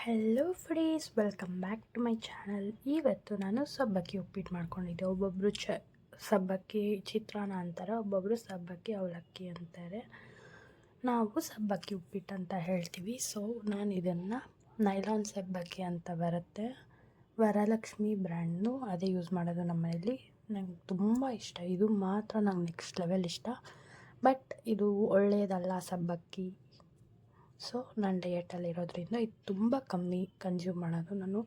Hello friends, welcome back to my channel. ಇವತ್ತು ನಾನು ಸಬ್ಬಕ್ಕಿ ಉಪ್ಪಿಟ್ಟು ಮಾಡ್ಕೊಂಡಿದ್ದೆ. ಒಬ್ಬೊಬ್ಬರು ಸಬ್ಬಕ್ಕಿ ಚಿತ್ರಾನ್ನ ಅಂತಾರೆ, ಒಬ್ಬೊಬ್ಬರು ಸಬ್ಬಕ್ಕಿ ಅವಲಕ್ಕಿ ಅಂತಾರೆ. ನಾವು ಸಬ್ಬಕ್ಕಿ ಉಪ್ಪಿಟ್ಟು ಅಂತ ಹೇಳ್ತೀವಿ. ಸೊ ನಾನು ಇದನ್ನು ನೈಲಾನ್ ಸಬ್ಬಕ್ಕಿ ಅಂತ ಬರುತ್ತೆ, ವರಲಕ್ಷ್ಮಿ ಬ್ರ್ಯಾಂಡ್ನು, ಅದೇ ಯೂಸ್ ಮಾಡೋದು ನಮ್ಮ ಮನೇಲಿ. ನಂಗೆ ತುಂಬ ಇಷ್ಟ, ಇದು ಮಾತ್ರ ನಂಗೆ ನೆಕ್ಸ್ಟ್ ಲೆವೆಲ್ ಇಷ್ಟ. ಬಟ್ ಇದು ಒಳ್ಳೆಯದಲ್ಲ ಸಬ್ಬಕ್ಕಿ. ಸೊ ನಾನು ಡಯಟಲ್ಲಿರೋದ್ರಿಂದ ಇದು ತುಂಬ ಕಮ್ಮಿ ಕನ್ಸ್ಯೂಮ್ ಮಾಡೋದು. ನಾನು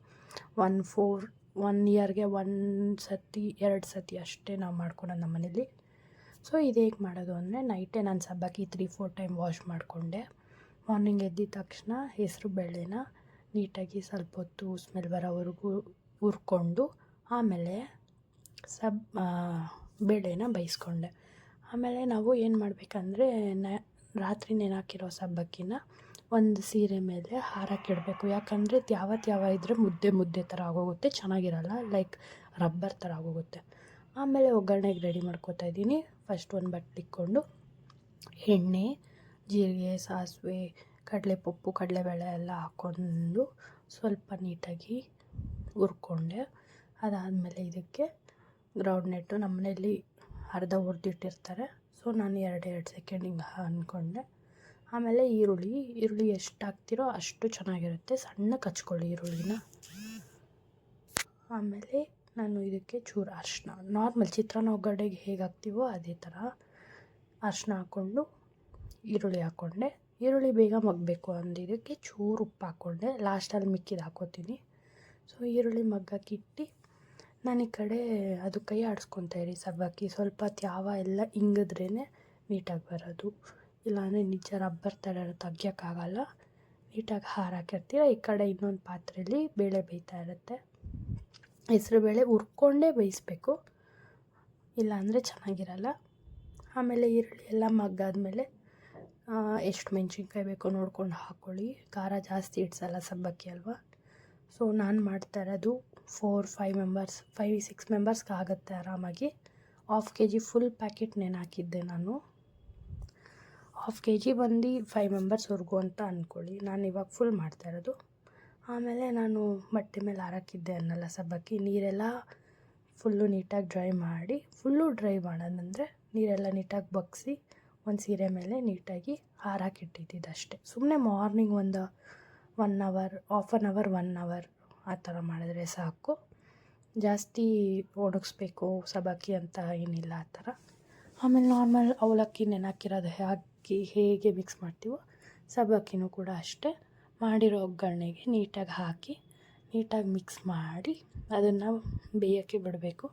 1 ಇಯರ್ಗೆ 2 ಸತಿ ಅಷ್ಟೇ ನಾವು ಮಾಡ್ಕೊಳೋದು ನಮ್ಮ ಮನೇಲಿ. ಸೊ ಇದು ಹೇಗೆ ಮಾಡೋದು ಅಂದರೆ, ನೈಟೇ ನಾನು ಸಬ್ಬಕ್ಕಿ 3-4 ಟೈಮ್ ವಾಶ್ ಮಾಡಿಕೊಂಡೆ. ಮಾರ್ನಿಂಗ್ ಎದ್ದಿದ ತಕ್ಷಣ ಹೆಸರು ಬೇಳೆನ ನೀಟಾಗಿ ಸ್ವಲ್ಪ ಹೊತ್ತು ಸ್ಮೆಲ್ ಬರೋವರೆಗೂ ಹುರ್ಕೊಂಡು, ಆಮೇಲೆ ಬೇಳೆನ ಬೇಯಿಸ್ಕೊಂಡೆ. ಆಮೇಲೆ ನಾವು ಏನು ಮಾಡಬೇಕಂದ್ರೆ, ರಾತ್ರಿ ನೆನಾಕಿರೋ ಸಬ್ಬಕ್ಕಿನ ಒಂದು ಸೀರೆ ಮೇಲೆ ಹಾರಕ್ಕಿಡಬೇಕು. ಯಾಕಂದರೆ ಯಾವ ಇದ್ದರೆ ಮುದ್ದೆ ಥರ ಆಗೋಗುತ್ತೆ, ಚೆನ್ನಾಗಿರಲ್ಲ, ಲೈಕ್ ರಬ್ಬರ್ ಥರ ಆಗೋಗುತ್ತೆ. ಆಮೇಲೆ ಒಗ್ಗರಣೆಗೆ ರೆಡಿ ಮಾಡ್ಕೊತಾ ಇದ್ದೀನಿ. ಫಸ್ಟ್ ಒಂದು ಬಟ್ಟೆ ಇಟ್ಕೊಂಡು ಎಣ್ಣೆ, ಜೀರಿಗೆ, ಸಾಸಿವೆ, ಕಡಲೆಪಪ್ಪು, ಕಡಲೆಬೇಳೆ ಎಲ್ಲ ಹಾಕ್ಕೊಂಡು ಸ್ವಲ್ಪ ನೀಟಾಗಿ ಹುರ್ಕೊಂಡೆ. ಅದಾದಮೇಲೆ ಇದಕ್ಕೆ ಗ್ರೌಂಡ್ನಟ್ಟು ನಮ್ಮ ಮನೆಯಲ್ಲಿ ಅರ್ಧ ಹುರಿದಿಟ್ಟಿರ್ತಾರೆ. ಸೊ ನಾನು 2 ಸೆಕೆಂಡ್ ಹಿಂಗೆ ಅಂದ್ಕೊಂಡೆ. ಆಮೇಲೆ ಈರುಳ್ಳಿ ಎಷ್ಟು ಹಾಕ್ತಿರೋ ಅಷ್ಟು ಚೆನ್ನಾಗಿರುತ್ತೆ. ಸಣ್ಣಕ್ಕೆ ಹಚ್ಕೊಳ್ಳಿ ಈರುಳ್ಳಿನ. ಆಮೇಲೆ ನಾನು ಇದಕ್ಕೆ ಚೂರು ಅರಿಶಿನ, ನಾರ್ಮಲ್ ಚಿತ್ರಾನ್ನ ಒಗ್ಗರಣೆಗೆ ಹೇಗೆ ಹಾಕ್ತೀವೋ ಅದೇ ಥರ ಅರಿಶಿನ ಹಾಕ್ಕೊಂಡು ಈರುಳ್ಳಿ ಹಾಕ್ಕೊಂಡೆ. ಈರುಳ್ಳಿ ಬೇಗ ಮಗ್ಗಬೇಕು ಅಂದಿದ್ದಕ್ಕೆ ಚೂರು ಉಪ್ಪು ಹಾಕ್ಕೊಂಡೆ. ಲಾಸ್ಟಲ್ಲಿ ಮಿಕ್ಕಿದ್ದು ಹಾಕ್ಕೋತೀನಿ. ಸೊ ಈರುಳ್ಳಿ ಮಗ್ಗಕ್ಕಿಟ್ಟು ನಾನು ಈ ಕಡೆ ಅದು ಕೈ ಆಡಿಸ್ಕೊತಾ ಇರಿ ಸಬ್ಬಕ್ಕಿ. ಸ್ವಲ್ಪ ತ್ಯಾವ ಎಲ್ಲ ಹಿಂಗಿದ್ರೇ ನೀಟಾಗಿ ಬರೋದು, ಇಲ್ಲಾಂದರೆ ನಿಜ ರಬ್ಬರ್ ಥರ ತೆಗಿಯೋಕ್ಕಾಗಲ್ಲ. ನೀಟಾಗಿ ಹಾರಾಕಿರ್ತೀರ. ಈ ಕಡೆ ಇನ್ನೊಂದು ಪಾತ್ರೆಯಲ್ಲಿ ಬೇಳೆ ಬೇಯ್ತಾ ಇರುತ್ತೆ. ಹೆಸರು ಬೇಳೆ ಹುರ್ಕೊಂಡೇ ಬೇಯಿಸ್ಬೇಕು, ಇಲ್ಲಾಂದರೆ ಚೆನ್ನಾಗಿರಲ್ಲ. ಆಮೇಲೆ ಈರುಳ್ಳಿ ಎಲ್ಲ ಮಗ್ಗಾದ್ಮೇಲೆ ಎಷ್ಟು ಮೆಣಸಿನ್ಕಾಯಿ ಬೇಕೋ ನೋಡ್ಕೊಂಡು ಹಾಕ್ಕೊಳ್ಳಿ. ಖಾರ ಜಾಸ್ತಿ ಇಡ್ಸಲ್ಲ ಸಬ್ಬಕ್ಕಿ ಅಲ್ವಾ. ಸೊ ನಾನು ಮಾಡ್ತಾ ಇರೋದು 5-6 ಮೆಂಬರ್ಸ್ಗೆ ಆಗುತ್ತೆ ಆರಾಮಾಗಿ. 1/2 kg ಫುಲ್ ಪ್ಯಾಕೆಟ್ ಹಾಕಿದ್ದೆ ನಾನು. 1/2 kg ಬಂದು 5 ಮೆಂಬರ್ಸ್ವರೆಗೂ ಅಂತ ಅಂದ್ಕೊಳ್ಳಿ. ನಾನು ಇವಾಗ ಫುಲ್ ಮಾಡ್ತಾ ಇರೋದು. ಆಮೇಲೆ ನಾನು ಬಟ್ಟೆ ಮೇಲೆ ಹಾರಾಕಿದ್ದೆ ಅನ್ನಲ್ಲ ಸಬ್ಬಕ್ಕಿ, ನೀರೆಲ್ಲ ಫುಲ್ಲು ನೀಟಾಗಿ ಡ್ರೈ ಮಾಡೋದಂದರೆ ನೀರೆಲ್ಲ ನೀಟಾಗಿ ಬಗ್ಗಿಸಿ ಒಂದು ಸೀರೆ ಮೇಲೆ ನೀಟಾಗಿ ಹಾರಾಕಿಟ್ಟಿದ್ದು ಅಷ್ಟೇ. ಸುಮ್ಮನೆ ಮಾರ್ನಿಂಗ್ ಒಂದು 1 hour, half an hour, 1 hour ಆ ಥರ ಮಾಡಿದ್ರೆ ಸಾಕು. ಜಾಸ್ತಿ ಒಣಗಿಸ್ಬೇಕು ಸಬ್ಬಕ್ಕಿ ಅಂತ ಏನಿಲ್ಲ ಆ ಥರ. ಆಮೇಲೆ ನಾರ್ಮಲ್ ಅವಲಕ್ಕಿ ನೆನಾಕಿರೋದು ಹೇಗೆ ಮಿಕ್ಸ್ ಮಾಡ್ತೀವೋ ಸಬ್ಬಕ್ಕಿನೂ ಕೂಡ ಅಷ್ಟೇ. ಮಾಡಿರೋ ಒಗ್ಗರಣೆಗೆ ನೀಟಾಗಿ ಹಾಕಿ ನೀಟಾಗಿ ಮಿಕ್ಸ್ ಮಾಡಿ ಅದನ್ನು ಬೇಯೋಕ್ಕೆ ಬಿಡಬೇಕು.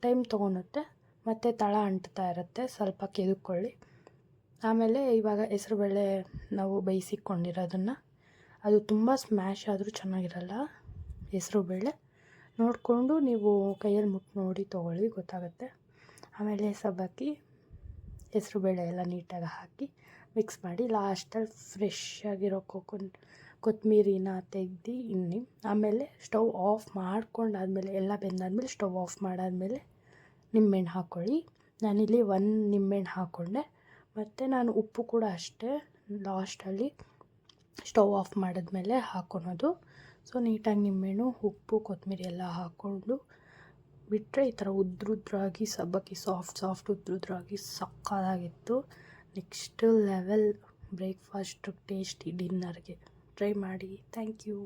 ಟೈಮ್ ತೊಗೊಳುತ್ತೆ, ಮತ್ತು ತಳ ಅಂಟ್ತಾ ಇರುತ್ತೆ, ಸ್ವಲ್ಪ ಕೆದಕ್ಕೊಳ್ಳಿ. ಆಮೇಲೆ ಇವಾಗ ಹೆಸ್ರುಬೇಳೆ ನಾವು ಬೇಯಿಸಿಕೊಂಡಿರೋದನ್ನು, ಅದು ತುಂಬ ಸ್ಮ್ಯಾಶ್ ಆದರೂ ಚೆನ್ನಾಗಿರಲ್ಲ ಹೆಸ್ರುಬೇಳೆ, ನೋಡಿಕೊಂಡು ನೀವು ಕೈಯಲ್ಲಿ ಮುಟ್ಟು ನೋಡಿ ತೊಗೊಳ್ಳಿ, ಗೊತ್ತಾಗುತ್ತೆ. ಆಮೇಲೆ ಸಬ್ಬಕ್ಕಿ, ಹೆಸ್ರುಬೇಳೆ ಎಲ್ಲ ನೀಟಾಗಿ ಹಾಕಿ ಮಿಕ್ಸ್ ಮಾಡಿ ಲಾಸ್ಟಲ್ಲಿ ಫ್ರೆಶ್ ಆಗಿರೋ ಕೊತ್ತಂಬರಿನ ತೆಗ್ದು ಇನ್ನಿ. ಆಮೇಲೆ ಸ್ಟವ್ ಆಫ್ ಮಾಡ್ಕೊಂಡಾದ್ಮೇಲೆ, ಎಲ್ಲ ಬೆಂದಾದ್ಮೇಲೆ ಸ್ಟವ್ ಆಫ್ ಮಾಡಾದ್ಮೇಲೆ ನಿಂಬೆಹಣ್ಣು ಹಾಕ್ಕೊಳ್ಳಿ. ನಾನಿಲ್ಲಿ 1 ನಿಂಬೆಹಣ್ಣು ಹಾಕ್ಕೊಂಡೆ. ಮತ್ತು ನಾನು ಉಪ್ಪು ಕೂಡ ಅಷ್ಟೇ ಲಾಸ್ಟಲ್ಲಿ ಸ್ಟವ್ ಆಫ್ ಮಾಡಿದ್ಮೇಲೆ ಹಾಕ್ಕೊಳೋದು. ಸೊ ನೀಟಾಗಿ ನಿಂಬೆಹಣ್ಣು, ಉಪ್ಪು, ಕೊತ್ತಂಬರಿ ಎಲ್ಲ ಹಾಕ್ಕೊಂಡು ಬಿಟ್ಟರೆ ಈ ಥರ ಉದ್ರುದ್ರಾಗಿ ಸಬ್ಬಕ್ಕಿ ಸಾಫ್ಟ್ ಉದ್ರುದ್ರಾಗಿ ಸಕ್ಕತ್ತಾಗಿತ್ತು. ನೆಕ್ಸ್ಟ್ ಲೆವೆಲ್ ಬ್ರೇಕ್ಫಾಸ್ಟ್, ಟೇಸ್ಟಿ ಡಿನ್ನರ್ಗೆ ಟ್ರೈ ಮಾಡಿ. Thank you.